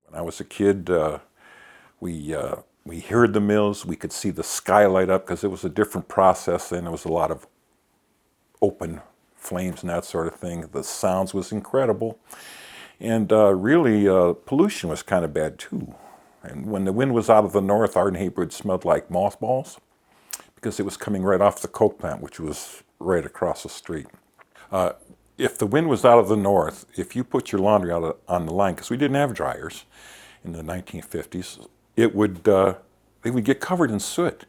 When I was a kid, we heard the mills. We could see the sky light up because it was a different process. Then there was a lot of open flames and that sort of thing. The sounds was incredible, and really pollution was kind of bad too. And when the wind was out of the north, our neighborhood smelled like mothballs because it was coming right off the coke plant, which was right across the street. If the wind was out of the north, if you put your laundry out on the line, because we didn't have dryers in the 1950s, it would get covered in soot.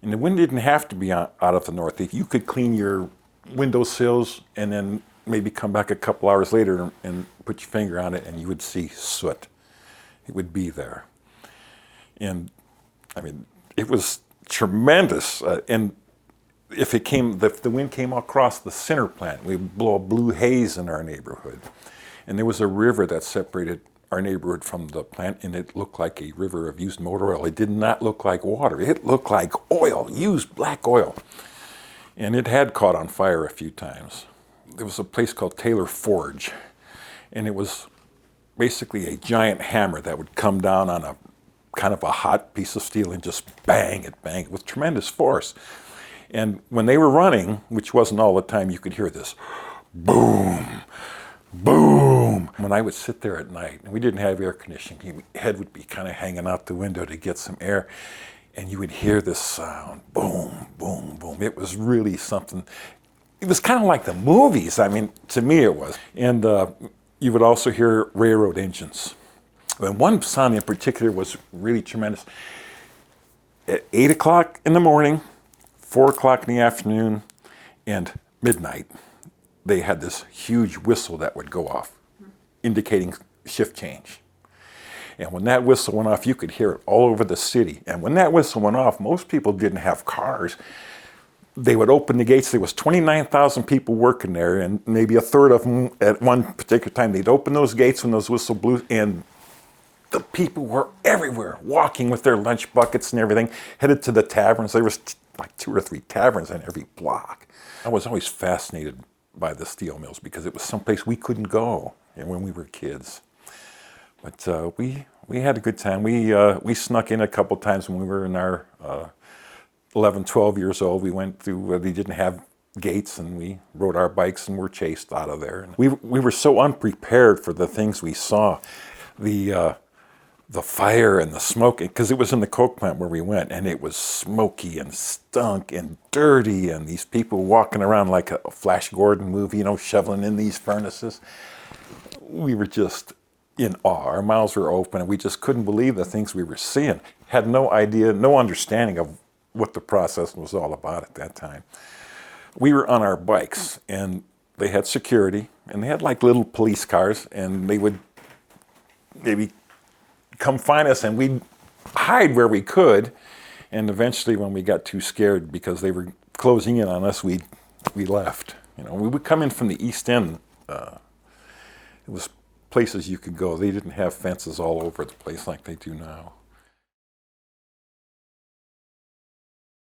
And the wind didn't have to be out of the north. If you could clean your windowsills and then maybe come back a couple hours later and put your finger on it and you would see soot. It would be there. And I mean, it was tremendous. And if the wind came across the center plant, we'd blow a blue haze in our neighborhood. And there was a river that separated our neighborhood from the plant, and it looked like a river of used motor oil. It did not look like water. It looked like oil, used black oil. And it had caught on fire a few times. There was a place called Taylor Forge, and it was basically a giant hammer that would come down on a kind of a hot piece of steel and just bang it with tremendous force. And when they were running, which wasn't all the time, you could hear this boom, boom. When I would sit there at night, and we didn't have air conditioning, your head would be kind of hanging out the window to get some air, and you would hear this sound, boom, boom, boom. It was really something. It was kind of like the movies. I mean, to me it was. And you would also hear railroad engines. And one sound in particular was really tremendous. At 8 o'clock in the morning, 4 o'clock in the afternoon, and midnight, they had this huge whistle that would go off, indicating shift change. And when that whistle went off, you could hear it all over the city. And when that whistle went off, most people didn't have cars. They would open the gates. There was 29,000 people working there, and maybe a third of them at one particular time, they'd open those gates when those whistle blew, and the people were everywhere, walking with their lunch buckets and everything, headed to the taverns. There was like 2 or 3 taverns in every block. I was always fascinated by the steel mills because it was someplace we couldn't go when we were kids. But we had a good time. We snuck in a couple times when we were in our 11, 12 years old. We went through, they didn't have gates, and we rode our bikes and were chased out of there. And we were so unprepared for the things we saw. The fire and the smoke, because it was in the coke plant where we went, and it was smoky and stunk and dirty, and these people walking around like a Flash Gordon movie, shoveling in these furnaces. We were just in awe. Our mouths were open, and we just couldn't believe the things we were seeing. Had no idea, no understanding of what the process was all about at that time. We were on our bikes, and they had security, and they had like little police cars, and they would maybe come find us, and we'd hide where we could. And eventually, when we got too scared because they were closing in on us, we left. We would come in from the East End. It was places you could go. They didn't have fences all over the place like they do now.